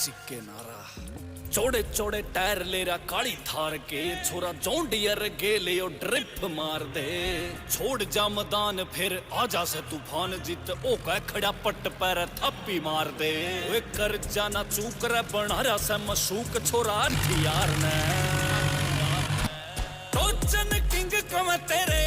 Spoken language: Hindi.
सिक्के नारा चौड़े चौड़े टायर ले रहा काली थार के छोरा जॉन्डियर गेले ड्रिप मार दे छोड़ जा मैदान फिर आजा से तूफान जीत ओ कह खड़ा पट पैर थप्पी मार दे वे कर जाना चूक रे बना रहा से मशूक छोरा यार ने टोचन किंग कम तेरे